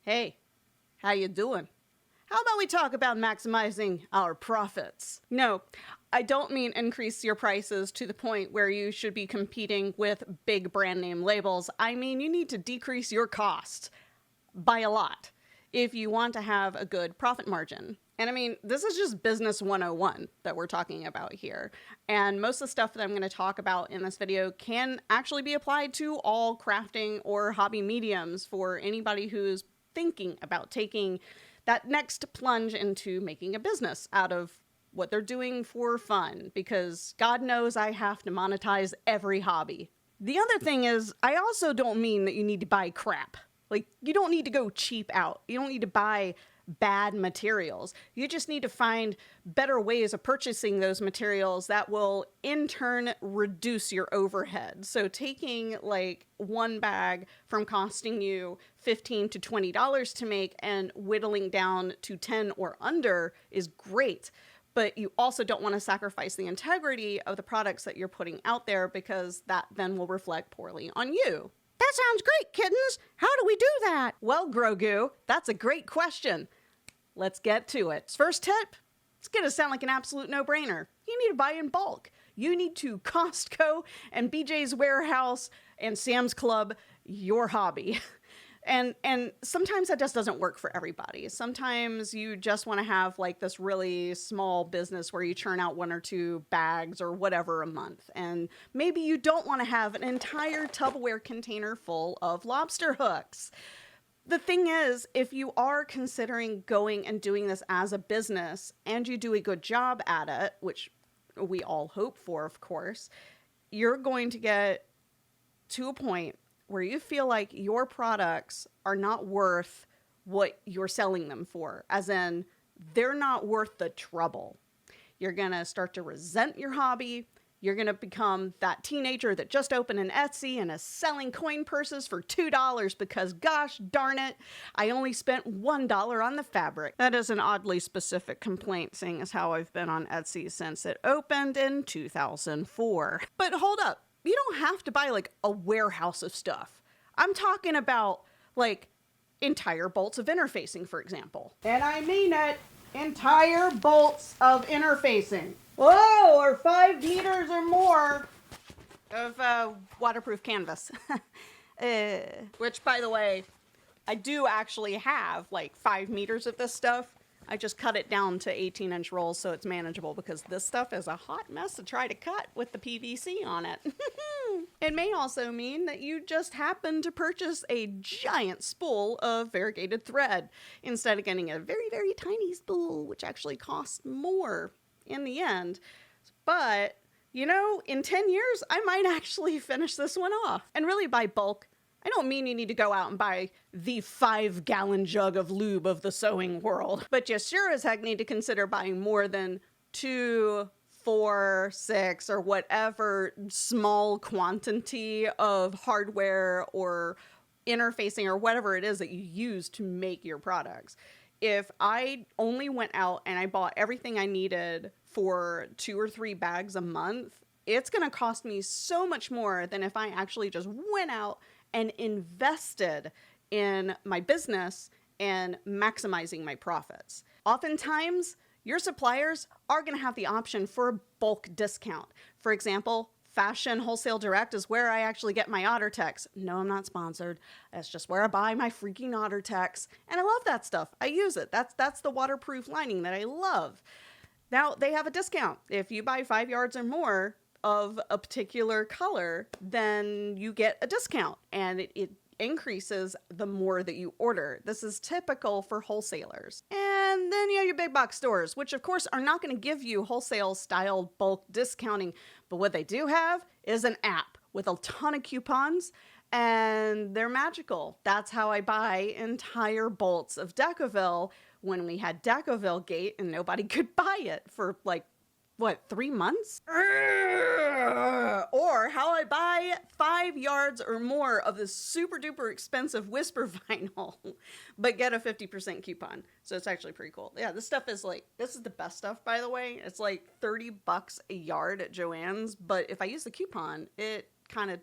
Hey, how you doing? How about we talk about maximizing our profits? No, I don't mean increase your prices to the point where you should be competing with big brand name labels. I mean, you need to decrease your costs by a lot if you want to have a good profit margin. And I mean, this is just business 101 that we're talking about here. And most of the stuff that I'm going to talk about in this video can actually be applied to all crafting or hobby mediums for anybody who's thinking about taking that next plunge into making a business out of what they're doing for fun, because God knows I have to monetize every hobby. The other thing is, I also don't mean that you need to buy crap. Like, you don't need to go cheap out. You don't need to buy bad materials. You just need to find better ways of purchasing those materials that will in turn reduce your overhead. So taking like one bag from costing you $15 to $20 to make and whittling down to 10 or under is great. But you also don't want to sacrifice the integrity of the products that you're putting out there, because that then will reflect poorly on you. That sounds great, kittens. How do we do that? Well, Grogu, that's a great question. Let's get to it. First tip, it's going to sound like an absolute no-brainer. You need to buy in bulk. You need to Costco and BJ's Warehouse and Sam's Club your hobby. And sometimes that just doesn't work for everybody. Sometimes you just want to have like this really small business where you churn out 1 or 2 bags or whatever a month. And maybe you don't want to have an entire Tupperware container full of lobster hooks. The thing is, if you are considering going and doing this as a business and you do a good job at it, which we all hope for, of course, you're going to get to a point where you feel like your products are not worth what you're selling them for, as in they're not worth the trouble. You're going to start to resent your hobby. You're going to become that teenager that just opened an Etsy and is selling coin purses for $2 because, gosh darn it, I only spent $1 on the fabric. That is an oddly specific complaint, seeing as how I've been on Etsy since it opened in 2004. But hold up. You don't have to buy like a warehouse of stuff. I'm talking about like entire bolts of interfacing, for example. And I mean it, entire bolts of interfacing. Whoa, or 5 meters or more of waterproof canvas. Which, by the way, I do actually have like 5 meters of this stuff. I just cut it down to 18-inch rolls so it's manageable, because this stuff is a hot mess to try to cut with the PVC on it. It may also mean that you just happen to purchase a giant spool of variegated thread instead of getting a very, very tiny spool, which actually costs more in the end. But, you know, in 10 years, I might actually finish this one off. And really, by bulk, I don't mean you need to go out and buy the 5-gallon jug of lube of the sewing world, but you sure as heck need to consider buying more than 2, 4, 6, or whatever small quantity of hardware or interfacing or whatever it is that you use to make your products. If I only went out and I bought everything I needed for 2 or 3 bags a month, it's going to cost me so much more than if I actually just went out and invested in my business and maximizing my profits. Oftentimes, your suppliers are going to have the option for a bulk discount. For example, Fashion Wholesale Direct is where I actually get my Ottertex. No, I'm not sponsored. That's just where I buy my freaking Ottertex. And I love that stuff. I use it. That's the waterproof lining that I love. Now, they have a discount. If you buy 5 yards or more of a particular color, then you get a discount, and it increases the more that you order. This is typical for wholesalers. And then you have your big box stores, which of course are not going to give you wholesale style bulk discounting, but what they do have is an app with a ton of coupons, and they're magical. That's how I buy entire bolts of Decoville when we had Decoville Gate and nobody could buy it for like, what, 3 months? Or how I buy 5 yards or more of this super duper expensive Whisper vinyl, but get a 50% coupon. So it's actually pretty cool. Yeah, this stuff is like, this is the best stuff, by the way. It's like $30 a yard at Joann's, but if I use the coupon, it kind of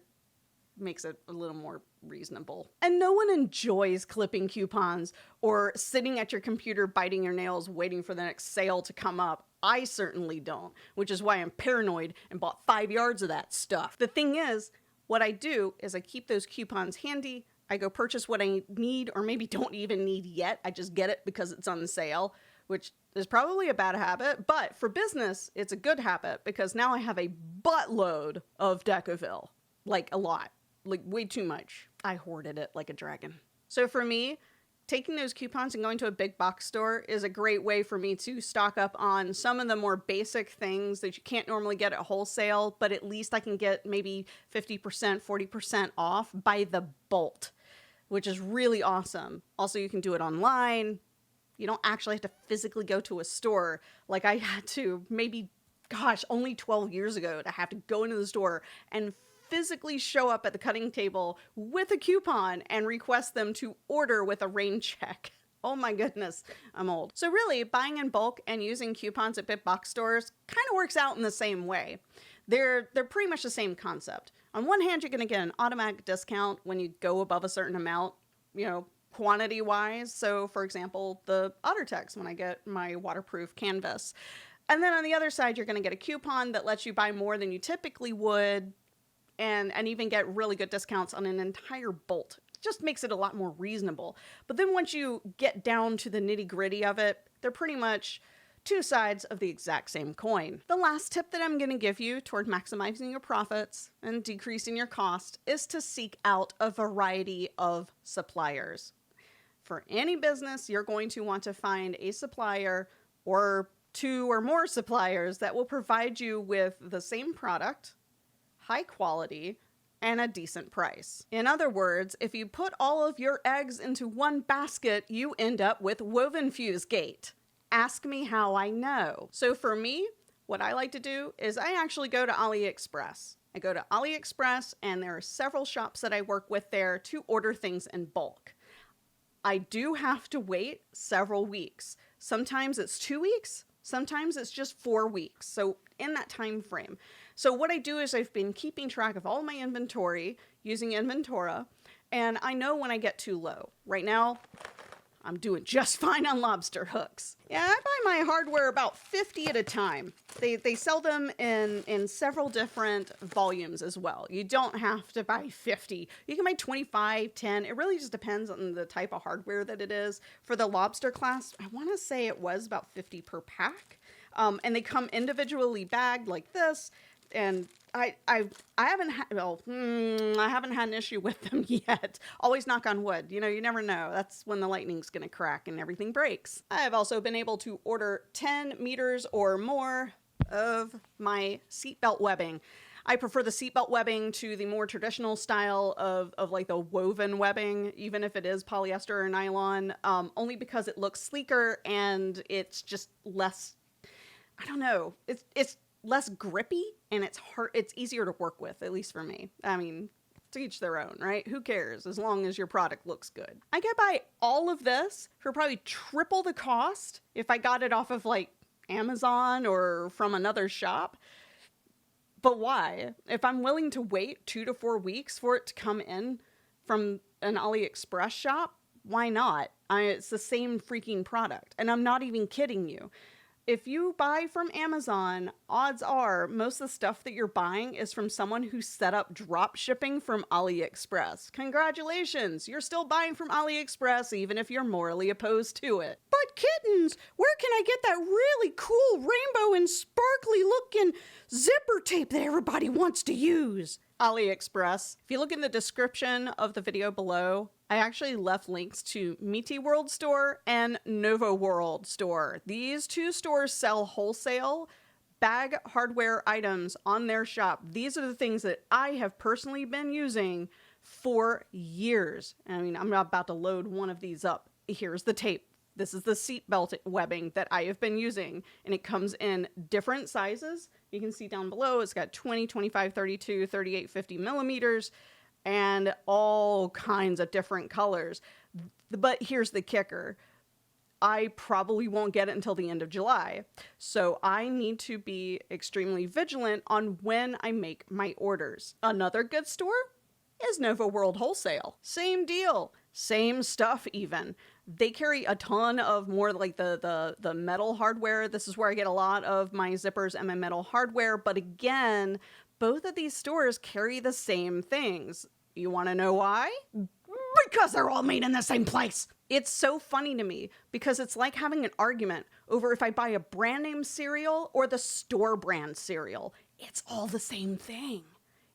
makes it a little more reasonable. And no one enjoys clipping coupons or sitting at your computer biting your nails waiting for the next sale to come up. I certainly don't, which is why I'm paranoid and bought 5 yards of that stuff. The thing is, what I do is I keep those coupons handy. I go purchase what I need or maybe don't even need yet. I just get it because it's on sale, which is probably a bad habit, but for business, it's a good habit because now I have a buttload of Decaville. Like a lot. Like way too much. I hoarded it like a dragon. So for me, taking those coupons and going to a big box store is a great way for me to stock up on some of the more basic things that you can't normally get at wholesale, but at least I can get maybe 50%, 40% off by the bolt, which is really awesome. Also, you can do it online. You don't actually have to physically go to a store like I had to maybe, only 12 years ago to have to go into the store and physically show up at the cutting table with a coupon and request them to order with a rain check. Oh my goodness, I'm old. So really, buying in bulk and using coupons at big box stores kind of works out in the same way. They're pretty much the same concept. On one hand, you're going to get an automatic discount when you go above a certain amount, quantity wise. So for example, the Ottertex when I get my waterproof canvas. And then on the other side, you're going to get a coupon that lets you buy more than you typically would and even get really good discounts on an entire bolt. It just makes it a lot more reasonable. But then once you get down to the nitty gritty of it, they're pretty much two sides of the exact same coin. The last tip that I'm going to give you toward maximizing your profits and decreasing your cost is to seek out a variety of suppliers. For any business, you're going to want to find a supplier or 2 or more suppliers that will provide you with the same product, high quality, and a decent price. In other words, if you put all of your eggs into one basket, you end up with Woven Fuse Gate. Ask me how I know. So for me, what I like to do is I actually go to AliExpress. I go to AliExpress and there are several shops that I work with there to order things in bulk. I do have to wait several weeks. Sometimes it's 2 weeks, sometimes it's just 4 weeks. So in that time frame. So what I do is I've been keeping track of all my inventory using Inventora, and I know when I get too low. Right now, I'm doing just fine on lobster hooks. Yeah, I buy my hardware about 50 at a time. They sell them in several different volumes as well. You don't have to buy 50. You can buy 25, 10. It really just depends on the type of hardware that it is. For the lobster class, I want to say it was about 50 per pack. And they come individually bagged like this. And I haven't had an issue with them yet. Always knock on wood. You never know. That's when the lightning's going to crack and everything breaks. I've also been able to order 10 meters or more of my seatbelt webbing. I prefer the seatbelt webbing to the more traditional style of like the woven webbing, even if it is polyester or nylon, only because it looks sleeker and it's just less, I don't know, it's less grippy and it's easier to work with, at least for me. I mean, to each their own, right? Who cares as long as your product looks good. I could buy all of this for probably triple the cost if I got it off of like Amazon or from another shop. But why? If I'm willing to wait 2 to 4 weeks for it to come in from an AliExpress shop, why not? It's the same freaking product. And I'm not even kidding you. If you buy from Amazon, odds are most of the stuff that you're buying is from someone who set up drop shipping from AliExpress. Congratulations, you're still buying from AliExpress even if you're morally opposed to it. But kittens, where can I get that really cool rainbow and sparkly looking zipper tape that everybody wants to use? AliExpress. If you look in the description of the video below, I actually left links to Meaty World Store and Novo World Store. These 2 stores sell wholesale bag hardware items on their shop. These are the things that I have personally been using for years. I mean, I'm not about to load one of these up. Here's the tape. This is the seatbelt webbing that I have been using, and it comes in different sizes. You can see down below, it's got 20, 25, 32, 38, 50 millimeters, and all kinds of different colors. But here's the kicker. I probably won't get it until the end of July. So I need to be extremely vigilant on when I make my orders. Another good store? is Nova World Wholesale. Same deal, same stuff even. They carry a ton of more like the metal hardware. This is where I get a lot of my zippers and my metal hardware. But again, both of these stores carry the same things. You want to know why? Because they're all made in the same place. It's so funny to me because it's like having an argument over if I buy a brand name cereal or the store brand cereal. It's all the same thing.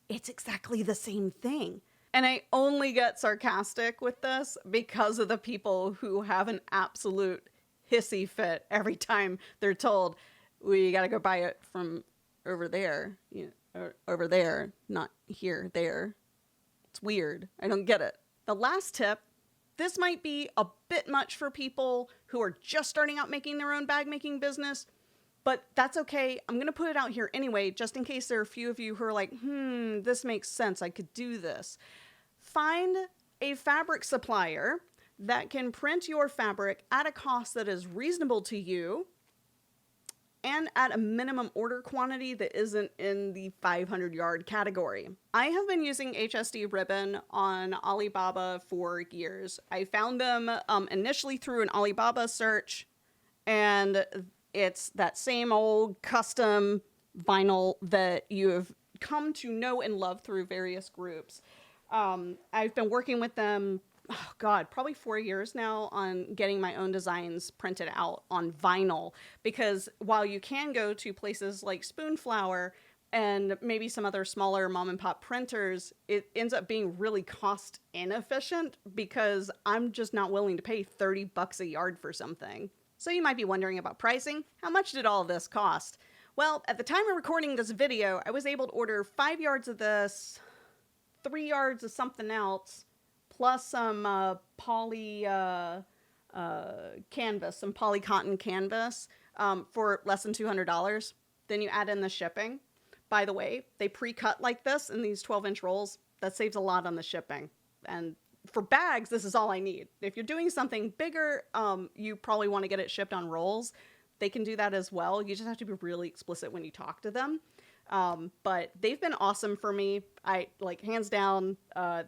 It's exactly the same thing. And I only get sarcastic with this because of the people who have an absolute hissy fit every time they're told, we got to go buy it from over there, over there, not here, there. It's weird. I don't get it. The last tip, this might be a bit much for people who are just starting out making their own bag making business, but that's okay. I'm going to put it out here anyway, just in case there are a few of you who are like, this makes sense. I could do this. Find a fabric supplier that can print your fabric at a cost that is reasonable to you and at a minimum order quantity that isn't in the 500 yard category. I have been using HSD ribbon on Alibaba for years. I found them initially through an Alibaba search, and it's that same old custom vinyl that you have come to know and love through various groups. I've been working with them, probably 4 years now on getting my own designs printed out on vinyl, because while you can go to places like Spoonflower and maybe some other smaller mom and pop printers, it ends up being really cost inefficient because I'm just not willing to pay $30 a yard for something. So you might be wondering about pricing. How much did all of this cost? Well, at the time of recording this video, I was able to order 5 yards of this, 3 yards of something else, plus some poly canvas, some poly cotton canvas for less than $200. Then you add in the shipping. By the way, they pre-cut like this in these 12-inch rolls. That saves a lot on the shipping. And for bags, this is all I need. If you're doing something bigger, you probably want to get it shipped on rolls. They can do that as well. You just have to be really explicit when you talk to them. But they've been awesome for me. Hands down,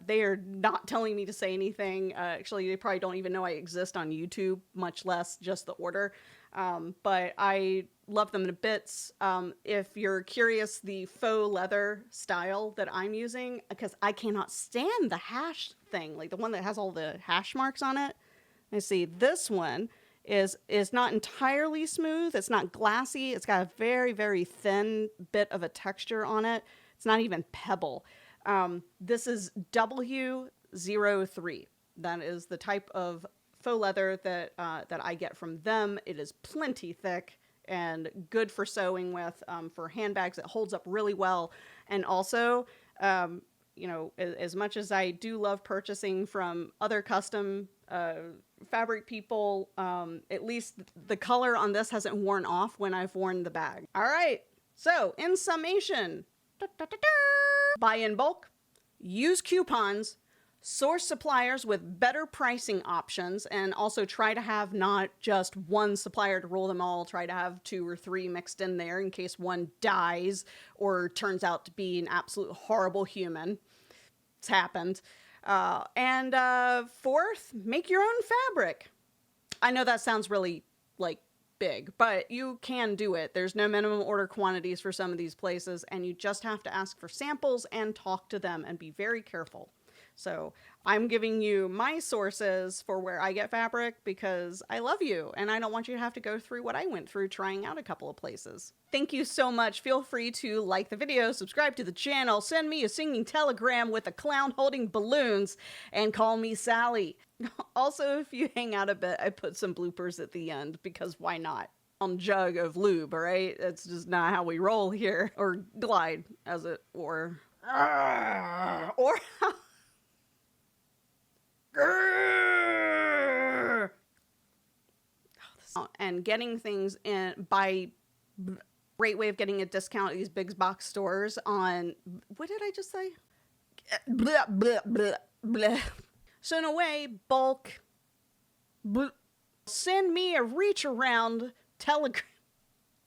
they are not telling me to say anything. Actually, they probably don't even know I exist on YouTube, much less just the order. But I love them to bits. If you're curious, the faux leather style that I'm using, because I cannot stand the hash thing, like the one that has all the hash marks on it. I see this one is not entirely smooth. It's not glassy. It's got a very, very thin bit of a texture on it. It's not even pebble. This is W03. That is the type of faux leather that I get from them. It is plenty thick and good for sewing with. For handbags, it holds up really well. And also, as much as I do love purchasing from other custom fabric people, at least the color on this hasn't worn off when I've worn the bag. All right, so in summation, buy in bulk, use coupons, source suppliers with better pricing options, and also try to have not just one supplier to rule them all. Try to have 2 or 3 mixed in there in case one dies or turns out to be an absolute horrible human. It's happened. And fourth, make your own fabric. I know that sounds really big, but you can do it. There's no minimum order quantities for some of these places, and you just have to ask for samples and talk to them and be very careful. So I'm giving you my sources for where I get fabric because I love you and I don't want you to have to go through what I went through trying out a couple of places. Thank you so much. Feel free to like the video, subscribe to the channel, send me a singing telegram with a clown holding balloons, and call me Sally. Also, if you hang out a bit, I put some bloopers at the end because why not? Jug of lube, all right? That's just not how we roll here. Or glide, as it were. Or and getting things in by great way of getting a discount at these big box stores on, what did I just say? Blah, blah, blah, blah. So in a way, bulk, blah. Send me a reach around telegram.